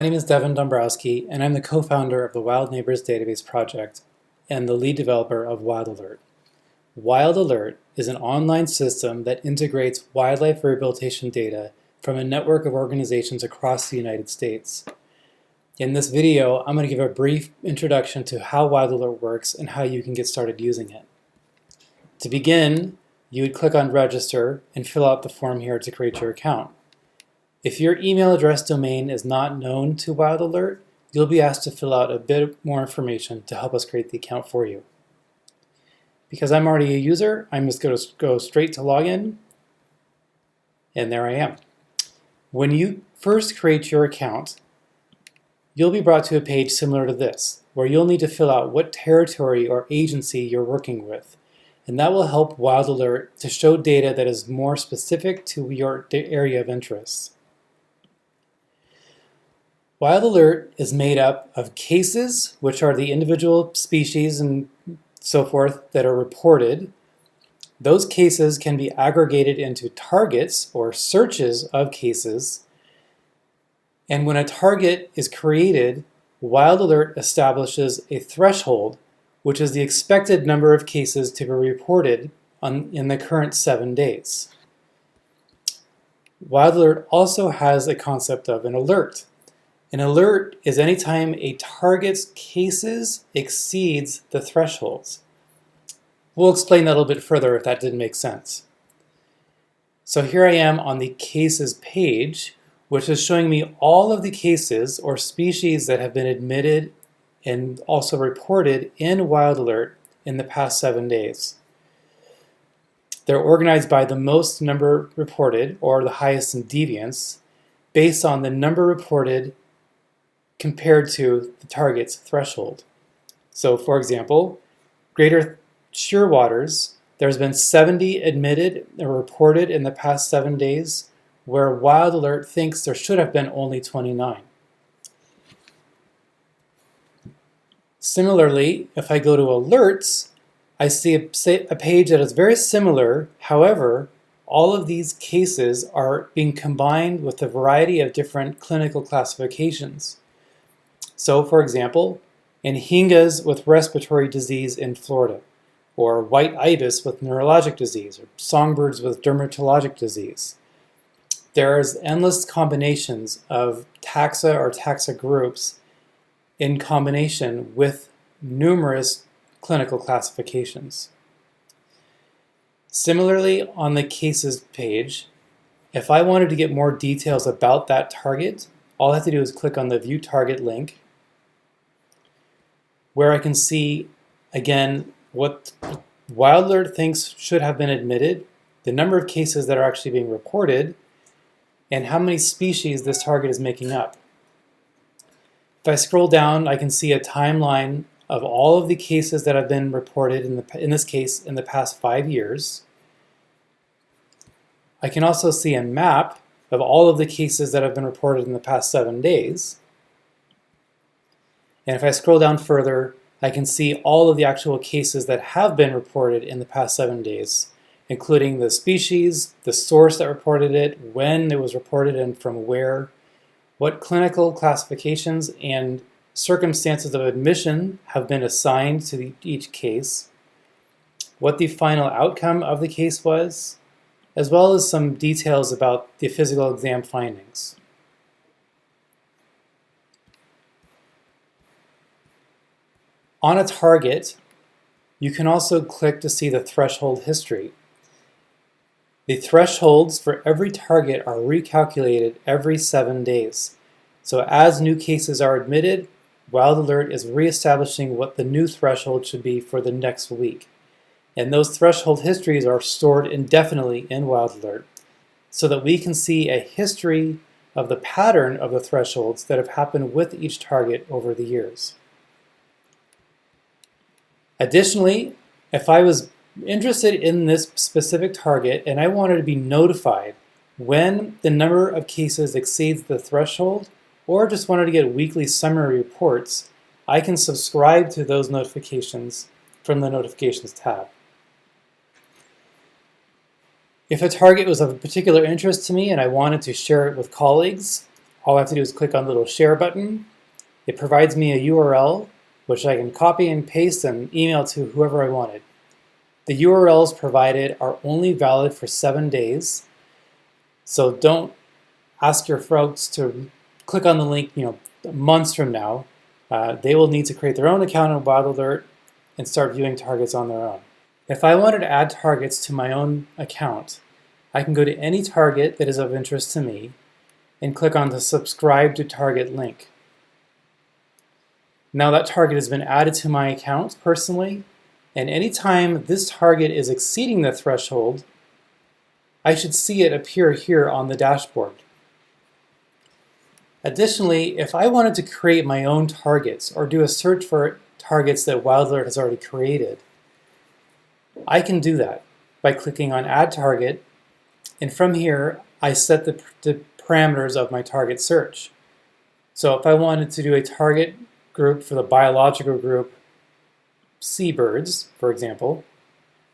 My name is Devin Dombrowski, and I'm the co-founder of the Wild Neighbors Database project and the lead developer of WildAlert. WildAlert is an online system that integrates wildlife rehabilitation data from a network of organizations across the United States. In this video, I'm going to give a brief introduction to how WildAlert works and how you can get started using it. To begin, you would click on Register and fill out the form here to create your account. If your email address domain is not known to WildAlert, you'll be asked to fill out a bit more information to help us create the account for you. Because I'm already a user, I'm just going to go straight to login, and there I am. When you first create your account, you'll be brought to a page similar to this, where you'll need to fill out what territory or agency you're working with, and that will help WildAlert to show data that is more specific to your area of interest. WildAlert is made up of cases, which are the individual species and so forth that are reported. Those cases can be aggregated into targets or searches of cases. And when a target is created, WildAlert establishes a threshold, which is the expected number of cases to be reported in the current 7 days. WildAlert also has a concept of an alert. An alert is anytime a target's cases exceeds the thresholds. We'll explain that a little bit further if that didn't make sense. So here I am on the cases page, which is showing me all of the cases or species that have been admitted and also reported in WildAlert in the past 7 days. They're organized by the most number reported, or the highest in deviance, based on the number reported compared to the target's threshold. So for example, Greater Shearwaters, there's been 70 admitted or reported in the past 7 days, where WildAlert thinks there should have been only 29. Similarly, if I go to alerts, I see a page that is very similar. However, all of these cases are being combined with a variety of different clinical classifications. So, for example, Anhingas with respiratory disease in Florida, or white ibis with neurologic disease, or songbirds with dermatologic disease. There's endless combinations of taxa or taxa groups in combination with numerous clinical classifications. Similarly, on the cases page, if I wanted to get more details about that target, all I have to do is click on the View Target link, where I can see, again, what WildAlert thinks should have been admitted, the number of cases that are actually being reported, and how many species this target is making up. If I scroll down, I can see a timeline of all of the cases that have been reported, in this case, in the past 5 years. I can also see a map of all of the cases that have been reported in the past 7 days. And if I scroll down further, I can see all of the actual cases that have been reported in the past 7 days, including the species, the source that reported it, when it was reported and from where, what clinical classifications and circumstances of admission have been assigned to each case, what the final outcome of the case was, as well as some details about the physical exam findings. On a target, you can also click to see the threshold history. The thresholds for every target are recalculated every 7 days. So as new cases are admitted, WildAlert is reestablishing what the new threshold should be for the next week. And those threshold histories are stored indefinitely in WildAlert so that we can see a history of the pattern of the thresholds that have happened with each target over the years. Additionally, if I was interested in this specific target and I wanted to be notified when the number of cases exceeds the threshold, or just wanted to get weekly summary reports, I can subscribe to those notifications from the Notifications tab. If a target was of particular interest to me and I wanted to share it with colleagues, All I have to do is click on the little share button. It provides me a URL, which I can copy and paste and email to whoever I wanted. The URLs provided are only valid for 7 days, so don't ask your folks to click on the link, months from now. They will need to create their own account on WildAlert and start viewing targets on their own. If I wanted to add targets to my own account, I can go to any target that is of interest to me and click on the subscribe to target link. Now that target has been added to my account personally, and anytime this target is exceeding the threshold, I should see it appear here on the dashboard. Additionally, if I wanted to create my own targets or do a search for targets that WildAlert has already created, I can do that by clicking on Add Target, and from here I set the parameters of my target search. So if I wanted to do a target group for the biological group seabirds, for example,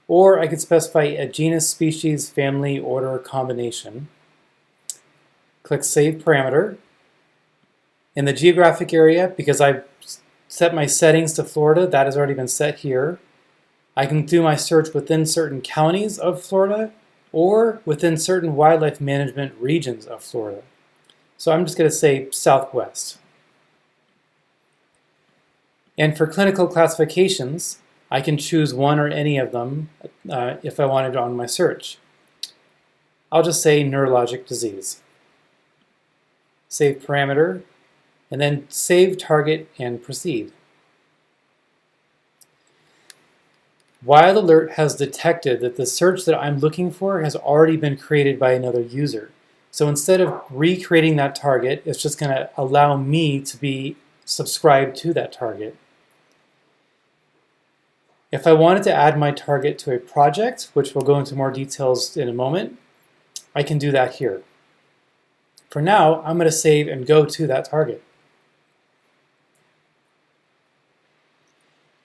or I could specify a genus, species, family, order, combination. Click Save Parameter. In the geographic area, because I've set my settings to Florida, that has already been set here. I can do my search within certain counties of Florida or within certain wildlife management regions of Florida. So I'm just going to say Southwest. And for clinical classifications, I can choose one or any of them if I wanted on my search. I'll just say neurologic disease. Save parameter, and then save target and proceed. WildAlert has detected that the search that I'm looking for has already been created by another user. So instead of recreating that target, it's just going to allow me to be subscribed to that target. If I wanted to add my target to a project, which we'll go into more details in a moment, I can do that here. For now, I'm going to save and go to that target.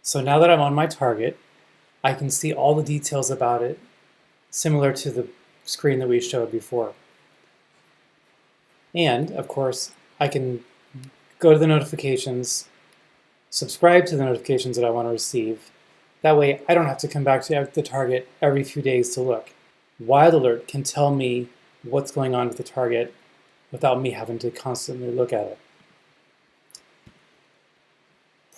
So now that I'm on my target, I can see all the details about it, similar to the screen that we showed before. And, of course, I can go to the notifications, subscribe to the notifications that I want to receive. That way, I don't have to come back to the target every few days to look. WildAlert can tell me what's going on with the target without me having to constantly look at it.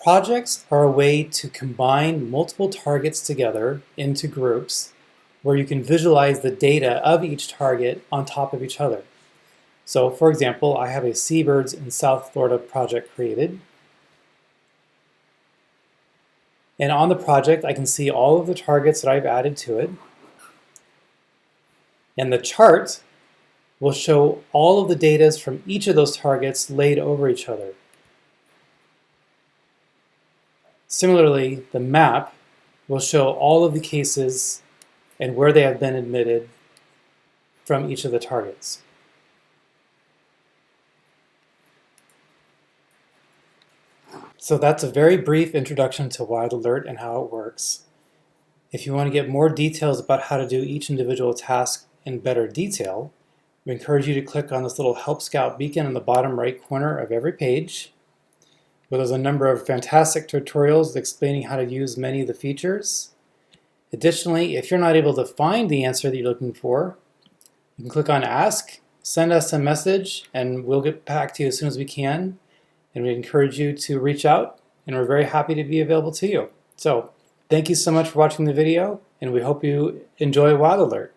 Projects are a way to combine multiple targets together into groups where you can visualize the data of each target on top of each other. So, for example, I have a Seabirds in South Florida project created. And on the project, I can see all of the targets that I've added to it. And the chart will show all of the data from each of those targets laid over each other. Similarly, the map will show all of the cases and where they have been admitted from each of the targets. So that's a very brief introduction to WildAlert and how it works. If you want to get more details about how to do each individual task in better detail, we encourage you to click on this little Help Scout beacon in the bottom right corner of every page, where there's a number of fantastic tutorials explaining how to use many of the features. Additionally, if you're not able to find the answer that you're looking for, you can click on Ask, send us a message, and we'll get back to you as soon as we can. And we encourage you to reach out, and we're very happy to be available to you. So, thank you so much for watching the video, and we hope you enjoy WildAlert.